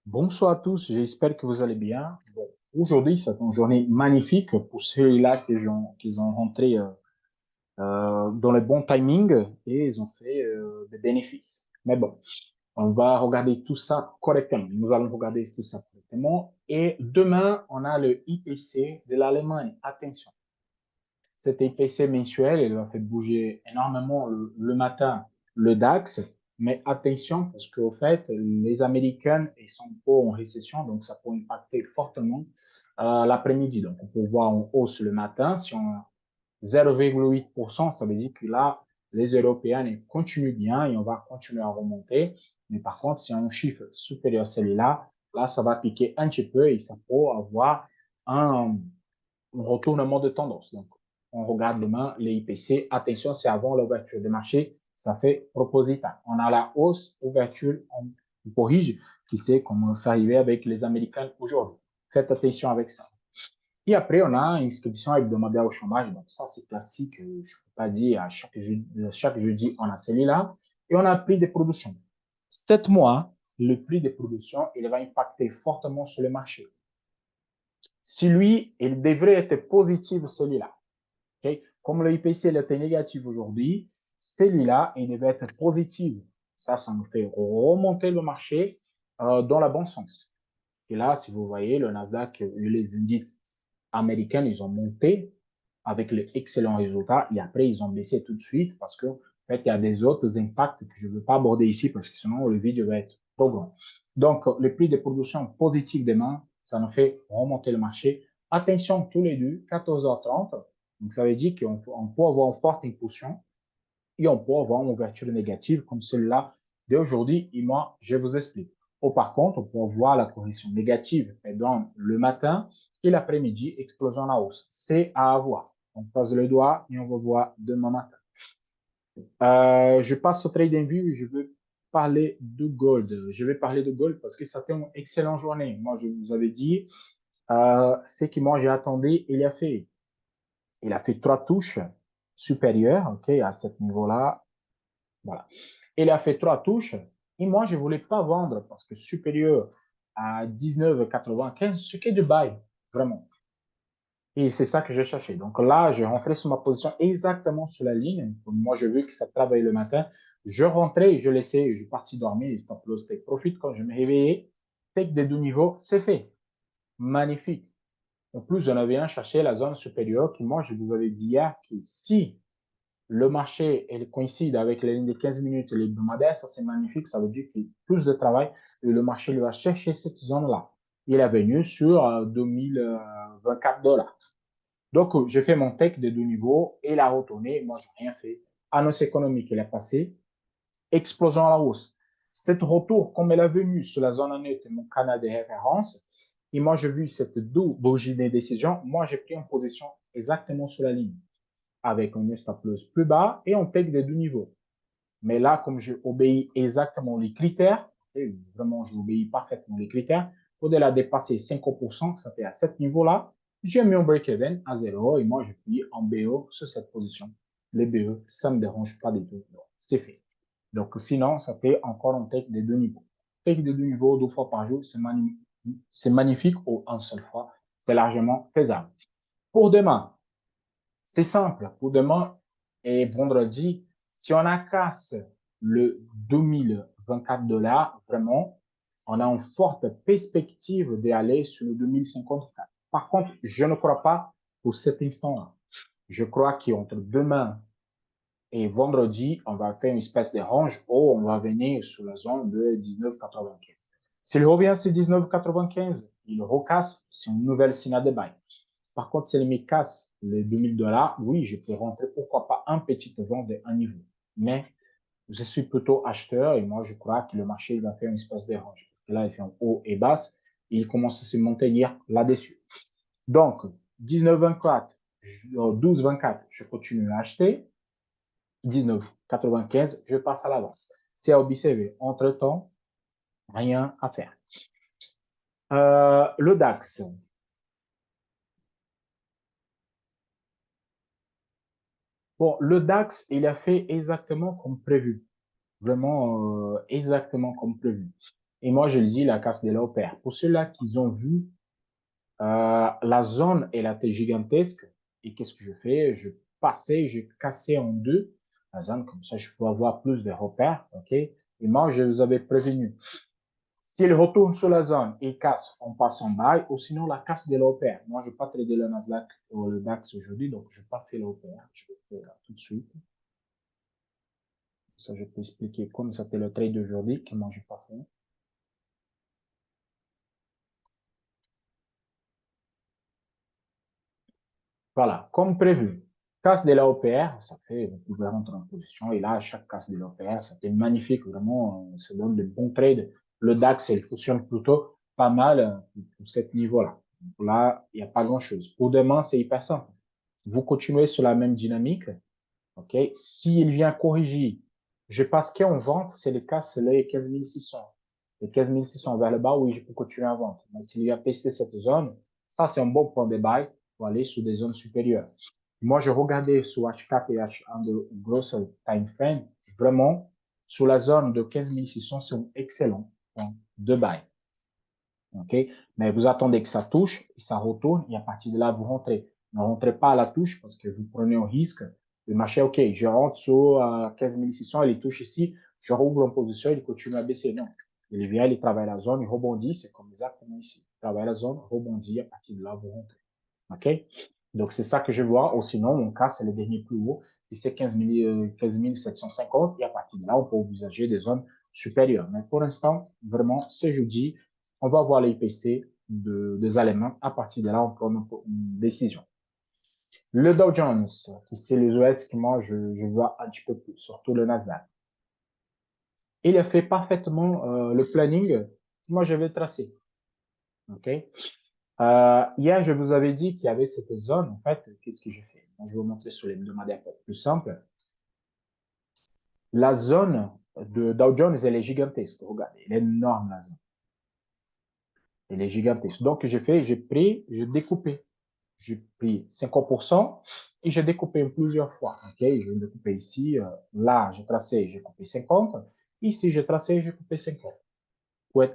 Bonsoir à tous, j'espère que vous allez bien. Bon, aujourd'hui, c'est une journée magnifique pour ceux-là qui ont rentré dans le bon timing et ils ont fait des bénéfices. Mais bon, on va regarder tout ça correctement. Nous allons regarder tout ça correctement. Et demain, on a le IPC de l'Allemagne. Attention, cet IPC mensuel, il va faire bouger énormément le matin le DAX. Mais attention, parce qu'au fait, les Américains, ils sont pas en récession, donc ça peut impacter fortement l'après-midi. Donc, on peut voir en hausse le matin. Si on a 0,8%, ça veut dire que là, les Européens ils continuent bien et on va continuer à remonter. Mais par contre, si on a un chiffre supérieur à celui-là, là, ça va piquer un petit peu et ça peut avoir un, retournement de tendance. Donc, on regarde demain les IPC. Attention, c'est avant l'ouverture de marché. Ça fait proposital. On a la hausse, ouverture, on corrige, qui sait comment ça arriver avec les Américains aujourd'hui. Faites attention avec ça. Et après, on a inscription hebdomadaire au chômage. Donc, ça, c'est classique. Je ne peux pas dire chaque jeudi, on a celui-là. Et on a le prix de production. 7 mois, le prix de production, il va impacter fortement sur le marché. Si lui, il devrait être positif, celui-là. Okay? Comme le IPC était négatif aujourd'hui, celui-là, il devait être positif. Ça nous fait remonter le marché dans le bon sens. Et là, si vous voyez, le Nasdaq et les indices américains, ils ont monté avec les excellents résultats et après, ils ont baissé tout de suite parce que, en fait, il y a des autres impacts que je ne veux pas aborder ici parce que sinon, le vidéo va être trop grand. Donc, le prix de production positif demain, ça nous fait remonter le marché. Attention, tous les deux, 14h30. Donc, ça veut dire qu'on peut avoir une forte impulsion et on peut avoir une ouverture négative comme celle-là d'aujourd'hui. Et moi, je vous explique. Ou par contre, on peut voir la correction négative dans le matin et l'après-midi, explosion à la hausse. C'est à avoir. On croise le doigt et on va voir demain matin. Je passe au TradingView et je veux parler de gold. Je vais parler de gold parce que ça fait une excellente journée. Moi, je vous avais dit, ce que moi j'ai attendu, il a fait 3 touches supérieures, ok, à ce niveau-là. Voilà. Il a fait 3 touches et moi, je ne voulais pas vendre parce que supérieur à 19,95, ce qui est du buy, vraiment. Et c'est ça que je cherchais. Donc là, je rentrais sur ma position exactement sur la ligne. Moi, je veux que ça travaille le matin. Je rentrais, je laissais, je partis dormir, stop loss, take profit. Quand je me réveillais, take des deux niveaux, c'est fait. Magnifique. En plus, j'en avais un cherché la zone supérieure qui, moi, je vous avais dit hier que si le marché elle coïncide avec les lignes de 15 minutes et les hebdomadaires, ça c'est magnifique, ça veut dire qu'il y a plus de travail et le marché lui va chercher cette zone-là. Il est venu sur 2024 $. Donc, j'ai fait mon tech de deux niveaux et il a retourné, moi, je n'ai rien fait. Annonce économique, il est passé, explosion à la hausse. Cette retour, comme elle est venue sur la zone neutre, mon canal de référence, et moi, j'ai vu cette double bougie de décision, moi, j'ai pris en position exactement sur la ligne avec un stop loss plus bas et on take des deux niveaux. Mais là, comme je obéis exactement les critères, et vraiment, je obéis parfaitement les critères, au-delà de dépasser 50%, ça fait à cet niveau-là, j'ai mis un break-even à 0 et moi, je suis en BO sur cette position. Les BE, ça ne me dérange pas du tout. C'est fait. Donc, sinon, ça fait encore un take des deux niveaux. Take des deux niveaux 2 fois par jour, c'est magnifique ou en seule fois, c'est largement faisable. Pour demain, c'est simple. Pour demain et vendredi, si on a casse le 2024 $, vraiment, on a une forte perspective d'aller sur le 2054. Par contre, je ne crois pas pour cet instant-là. Je crois qu'entre demain et vendredi, on va faire une espèce de range où on va venir sur la zone de 19,95. S'il revient sur 19,95, il recasse, c'est une nouvelle signal de bail. Par contre, si elle me casse les 2000 $, oui, je peux rentrer, pourquoi pas, un petit vent de un niveau. Mais je suis plutôt acheteur et moi, je crois que le marché va faire une espèce de range. Là, il fait un haut et basse et il commence à se maintenir là-dessus. Donc, 19,24, 12,24, je continue à acheter. 19,95, je passe à l'avance. C'est à observer. Entre-temps, rien à faire. Le DAX. Bon, le DAX, il a fait exactement comme prévu. Vraiment exactement comme prévu. Et moi, je dis la casse de la paire. Pour ceux-là qui ont vu, la zone, elle était gigantesque. Et qu'est-ce que je fais? Je passais, je cassais en deux la zone, comme ça, je peux avoir plus de repères. OK? Et moi, je vous avais prévenu. S'il retourne sur la zone et casse, on passe en bail, ou sinon la casse de l'opère. Moi, je ne vais pas trader le Nasdaq ou le DAX aujourd'hui, donc je ne vais pas faire l'opère. Je vais faire là tout de suite. Ça, je peux expliquer comme ça c'était le trade d'aujourd'hui, que moi, je n'ai pas fait. Voilà, comme prévu. Casse de l'OPR, ça fait, vous pouvez rentrer en position, et là, chaque casse de l'OPR, ça fait magnifique, vraiment, ça donne de bons trades. Le DAX, il fonctionne plutôt pas mal pour ce niveau-là. Donc là, il n'y a pas grand-chose. Pour demain, c'est hyper simple. Vous continuez sur la même dynamique, ok? S'il vient corriger, je passe qu'en vente, c'est le cas, c'est les 15 600. Les 15 600 vers le bas, oui, je peux continuer à vendre. Mais s'il vient tester cette zone, ça, c'est un bon point de buy pour aller sur des zones supérieures. Moi, je regardais sur H4 et H1 de grosse time frame. Vraiment, sur la zone de 15 600, c'est un excellent point de buy. OK? Mais vous attendez que ça touche, et ça retourne, et à partir de là, vous rentrez. Ne rentrez pas à la touche parce que vous prenez un risque. Le marché, OK, je rentre sur 15 600, il touche ici, je rouvre en position, il continue à baisser. Non. Il vient, il travaille la zone, il rebondit, c'est comme exactement ici. Il travaille la zone, rebondit, à partir de là, vous rentrez. OK? Donc, c'est ça que je vois. Ou sinon, mon cas, c'est le dernier plus haut, qui c'est 15 750, et à partir de là, on peut envisager des zones supérieures. Mais pour l'instant, vraiment, c'est jeudi. On va voir l'IPC des Allemands. À partir de là, on prend une décision. Le Dow Jones, qui c'est les US que moi, je vois un petit peu plus, surtout le Nasdaq. Il a fait parfaitement le planning que moi, je vais tracer. OK? Hier, je vous avais dit qu'il y avait cette zone. En fait, qu'est-ce que j'ai fait? Je vais vous montrer sur les hebdomadaires plus simple. La zone de Dow Jones, elle est gigantesque. Regardez, elle est énorme, la zone. Elle est gigantesque. Donc, j'ai découpé. J'ai pris 50% et j'ai découpé plusieurs fois. OK? Je vais découper ici. Là, j'ai tracé, j'ai coupé 50. Ici, j'ai tracé, j'ai coupé 50.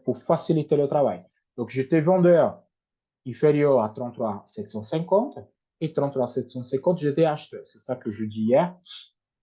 Pour faciliter le travail. Donc, j'étais vendeur inférieur à 33 750 et 33 750, j'étais acheteur. C'est ça que je dis hier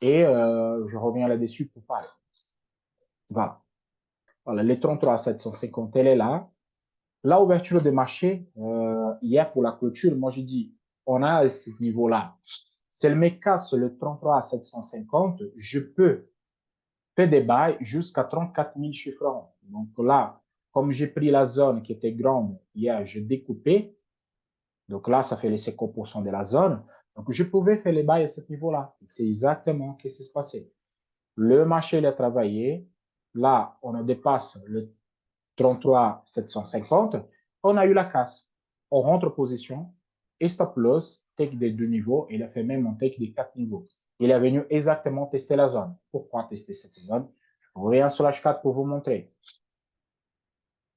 et je reviens là-dessus pour parler. Voilà. Voilà, les 33 750, elle est là. La ouverture de marché, hier pour la clôture, moi j'ai dit, on a ce niveau-là. Si elle me casse le 33 750, je peux faire des bails jusqu'à 34 000 chiffres ronds. Donc là, comme j'ai pris la zone qui était grande hier, je découpais. Donc là, ça fait les 50% de la zone. Donc, je pouvais faire les bails à ce niveau-là. C'est exactement ce qui s'est passé. Le marché, il a travaillé. Là, on dépasse le 33 750. On a eu la casse. On rentre en position. Et stop loss, take des deux niveaux. Il a fait même un take des quatre niveaux. Il est venu exactement tester la zone. Pourquoi tester cette zone? Je reviens sur l'H4 pour vous montrer.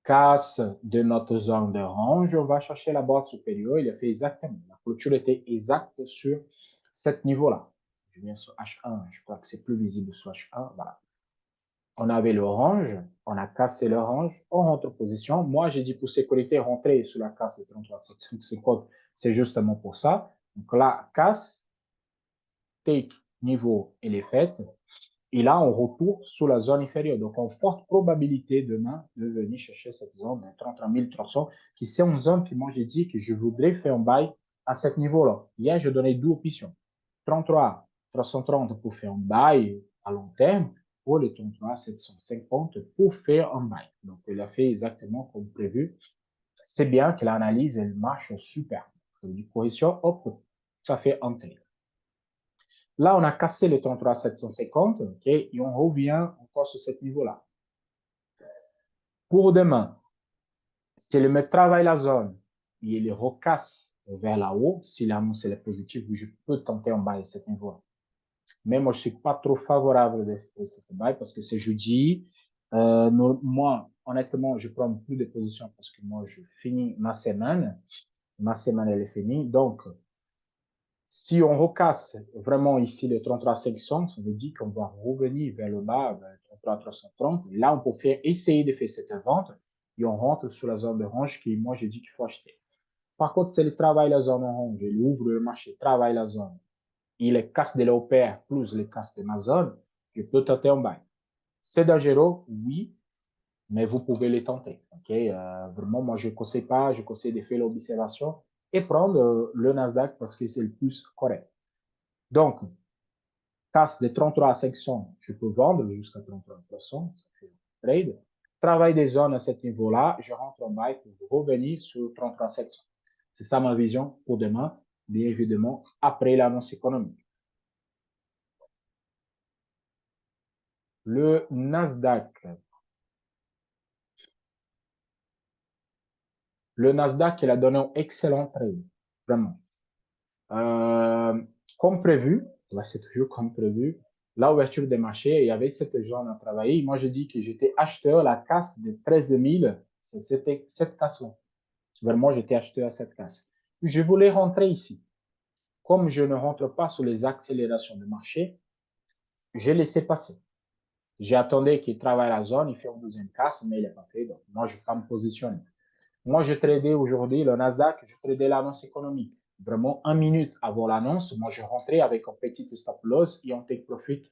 Casse de notre zone de range, on va chercher la barre supérieure. Il a fait exactement. La clôture était exacte sur ce niveau-là. Je viens sur H1. Je crois que c'est plus visible sur H1. Voilà. On avait l'orange. On a cassé l'orange. On rentre en position. Moi, j'ai dit pour sécurité, rentrer sur la casse de 33 750. C'est justement pour ça. Donc là, casse, take, niveau, elle est faite. Et là, on retourne sur la zone inférieure. Donc, on a forte probabilité demain de venir chercher cette zone de 33 300, qui c'est une zone que moi j'ai dit que je voudrais faire un bail à ce niveau-là. Hier, je donnais deux options. 33 330 pour faire un bail à long terme, ou le 33 750 pour faire un bail. Donc, il a fait exactement comme prévu. C'est bien que l'analyse, elle marche super. Du correction, hop, ça fait un trade. Là, on a cassé le 33 750, OK, et on revient encore sur ce niveau-là. Pour demain, si le mec travaille la zone et il recasse vers là-haut, si l'annonce est positive, je peux tenter en bas de ce niveau-là. Mais moi, je ne suis pas trop favorable de cette bail parce que c'est jeudi. Moi, honnêtement, je prends plus de positions parce que moi, je finis ma semaine. Ma semaine, elle est finie. Donc, si on recasse vraiment ici le 33 500, ça veut dire qu'on va revenir vers le bas, vers le contrat à 330. Là, on peut essayer de faire cette vente et on rentre sur la zone de range qui, moi, j'ai dit qu'il faut acheter. Par contre, si il travaille la zone orange, il ouvre le marché, travaille la zone, il casse de l'OPR plus les casses de ma zone, je peux tenter un bail. C'est dangereux, oui, mais vous pouvez les tenter. Okay? Vraiment, moi, je ne conseille pas, je conseille de faire l'observation et prendre le Nasdaq parce que c'est le plus correct. Donc, casse de 33 à 500, je peux vendre jusqu'à 33%, ça fait un trade. Travail des zones à ce niveau-là, je rentre en bail pour revenir sur 33 700. C'est ça ma vision pour demain, bien évidemment, après l'annonce économique. Le Nasdaq. Le Nasdaq, il a donné un excellent trade, vraiment. Comme prévu, c'est toujours comme prévu, l'ouverture des marchés, il y avait 7 jours à travailler. Moi, je dis que j'étais acheteur, la casse de 13 000, c'était cette casse-là. Vraiment, j'étais acheteur à cette casse. Je voulais rentrer ici. Comme je ne rentre pas sur les accélérations de marché, j'ai laissé passer. J'attendais qu'il travaille la zone, il fait une deuxième casse, mais il n'est pas fait. Donc, moi, je ne vais pas me positionner. Moi, je tradais aujourd'hui le Nasdaq, je tradais l'annonce économique. Vraiment, 1 minute avant l'annonce, moi, je rentrais avec un petit stop loss et on take profit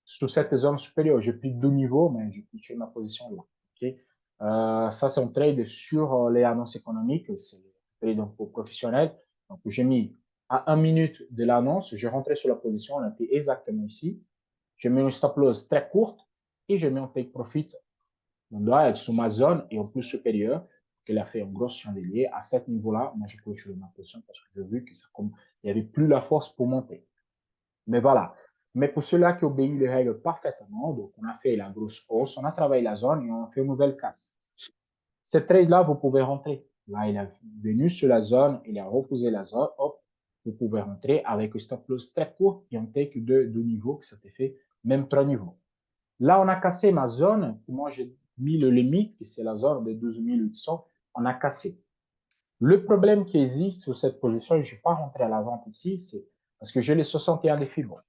sur cette zone supérieure. J'ai pris 2 niveaux, mais je pitché ma position là. Okay? Ça, c'est un trade sur les annonces économiques. C'est un trade pour professionnel. Donc, j'ai mis à 1 minute de l'annonce, je rentrais sur la position, on était exactement ici. Je mets une stop loss très courte et je mets un take profit. On doit être sur ma zone et en plus supérieure, qu'elle a fait un gros chandelier. À ce niveau-là, moi, je clôture ma position parce que j'ai vu que il n'y avait plus la force pour monter. Mais voilà. Mais pour ceux-là qui obéissent les règles parfaitement, donc on a fait la grosse hausse, on a travaillé la zone et on a fait une nouvelle casse. Ce trade-là, vous pouvez rentrer. Là, il est venu sur la zone, il a reposé la zone, hop, vous pouvez rentrer avec un stop loss très court et on take deux niveaux, que ça t'est fait même 3 niveaux. Là, on a cassé ma zone. Moi, j'ai mis le limite, qui c'est la zone de 12 800. On a cassé. Le problème qui existe sur cette position, je ne vais pas rentrer à la vente ici, c'est parce que j'ai les 61 des Fibo.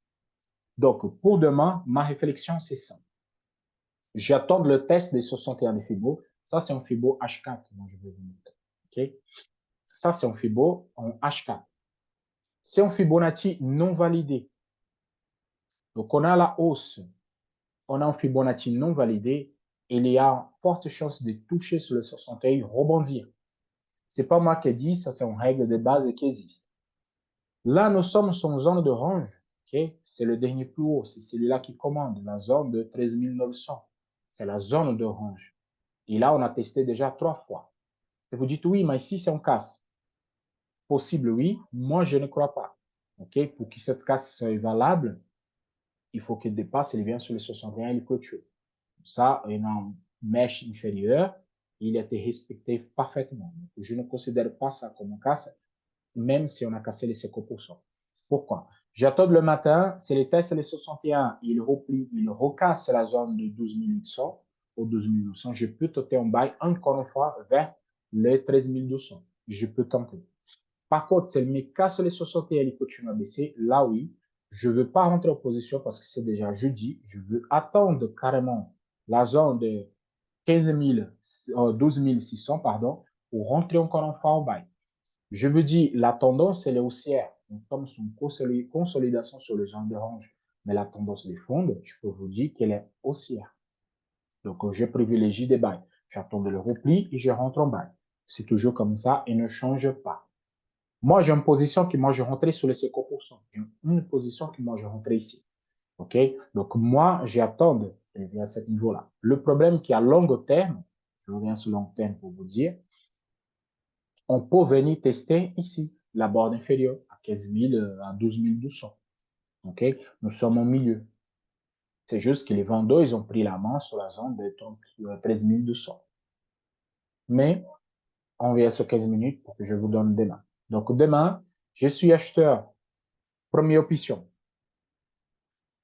Donc, pour demain, ma réflexion, c'est ça. J'attends le test des 61 des Fibo. Ça, c'est un Fibo H4. Moi, je vais vous montrer. OK? Ça, c'est un Fibo en H4. C'est un Fibonacci non validé. Donc, on a la hausse. On a un Fibonacci non validé. Il y a forte chance de toucher sur le 61, rebondir. C'est pas moi qui ai dit, ça c'est une règle de base qui existe. Là, nous sommes sur une zone de range. Okay? C'est le dernier plus haut, c'est celui-là qui commande, la zone de 13 900. C'est la zone de range. Et là, on a testé déjà 3 fois. Et vous dites, oui, mais ici, c'est un casse. Possible, oui. Moi, je ne crois pas. Okay? Pour que cette casse soit valable, il faut qu'il dépasse, il vient sur le 61 et il clôture. Ça, il y a une mèche inférieure, il a été respecté parfaitement. Donc, je ne considère pas ça comme un casse, même si on a cassé les 50%. Pourquoi? J'attends le matin, c'est les tests les 61, il replie, il recasse la zone de 12 800 ou 12 900, je peux tenter un bail encore une fois vers les 13 200. Je peux tenter. Par contre, si elle me casse les 61 et elle continue à baisser, là oui, je ne veux pas rentrer en position parce que c'est déjà jeudi. Je veux attendre carrément la zone de 15 000, 12 600, pardon, pour rentrer encore une fois en bail. Je veux dire, la tendance, elle est haussière. Nous sommes sur une consolidation sur le zone de range. Mais la tendance des fonds, je peux vous dire qu'elle est haussière. Donc, je privilégie des bails. J'attends le repli et je rentre en bail. C'est toujours comme ça et ne change pas. Moi, j'ai une position qui, moi, je rentrais sur les 50%. J'ai une position qui, moi, je rentrais ici. OK? Donc, moi, j'attends à ce niveau-là. Le problème qui à long terme, je reviens sur long terme pour vous dire, on peut venir tester ici, la barre inférieure, à 15 000, à 12 200. OK? Nous sommes au milieu. C'est juste que les vendeurs, ils ont pris la main sur la zone de 13 200. Mais, on vient sur 15 minutes pour que je vous donne demain. Donc, demain, je suis acheteur. Première option.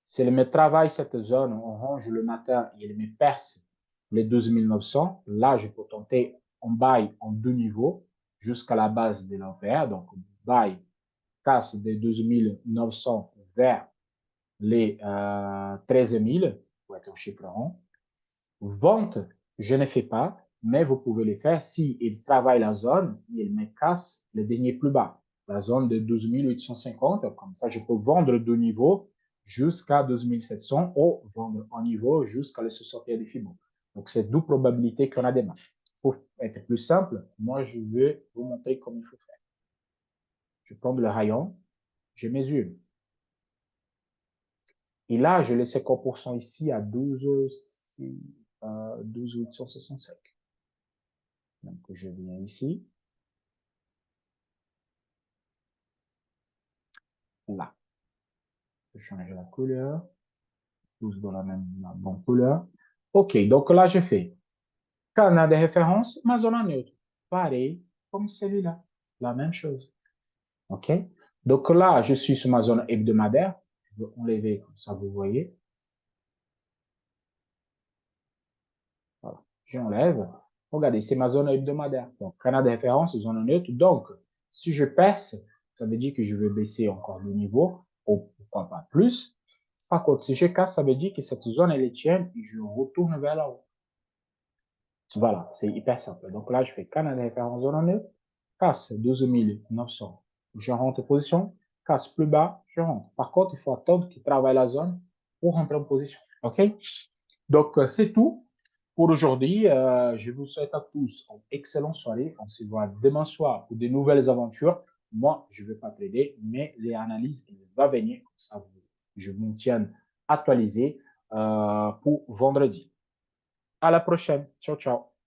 Si elle me travaille cette zone orange le matin et elle me perce les 12 900, là, je peux tenter un bail en 2 niveaux jusqu'à la base de l'enfer. Donc, bail casse des 12 900 vers les 13 000 pour être un chiffre rond. Vente, je ne fais pas, mais vous pouvez le faire si il travaille la zone, il me casse le dernier plus bas, la zone de 12 850. Comme ça, je peux vendre de niveau jusqu'à 12 700 ou vendre en niveau jusqu'à le sortir des Fibon. Donc, c'est deux probabilités qu'on a demain. Pour être plus simple, moi, je vais vous montrer comment il faut faire. Je prends le rayon, je mesure. Et là, je laisse 50% ici à 12 865. Donc, je viens ici. Là. Je change la couleur. Tous dans la bonne couleur. OK, donc là, je fais canal de référence, ma zone neutre. Pareil comme celui-là. La même chose. OK? Donc là, je suis sur ma zone hebdomadaire. Je vais enlever comme ça, vous voyez. Voilà. J'enlève. Regardez, c'est ma zone hebdomadaire. Donc, canal de référence, zone neutre. Donc, si je perce, ça veut dire que je vais baisser encore le niveau, ou pourquoi pas plus. Par contre, si je casse, ça veut dire que cette zone, elle est tienne et je retourne vers là-haut. Voilà, c'est hyper simple. Donc là, je fais canal de référence zone neutre, casse 12 900. Je rentre en position, casse plus bas, je rentre. Par contre, il faut attendre qu'il travaille la zone pour rentrer en position. OK? Donc, c'est tout pour aujourd'hui. Je vous souhaite à tous une excellente soirée. On se voit demain soir pour de nouvelles aventures. Moi, je ne vais pas plaider, mais les analyses, elles vont venir. Comme ça, je vous tiens actualisé pour vendredi. À la prochaine. Ciao, ciao.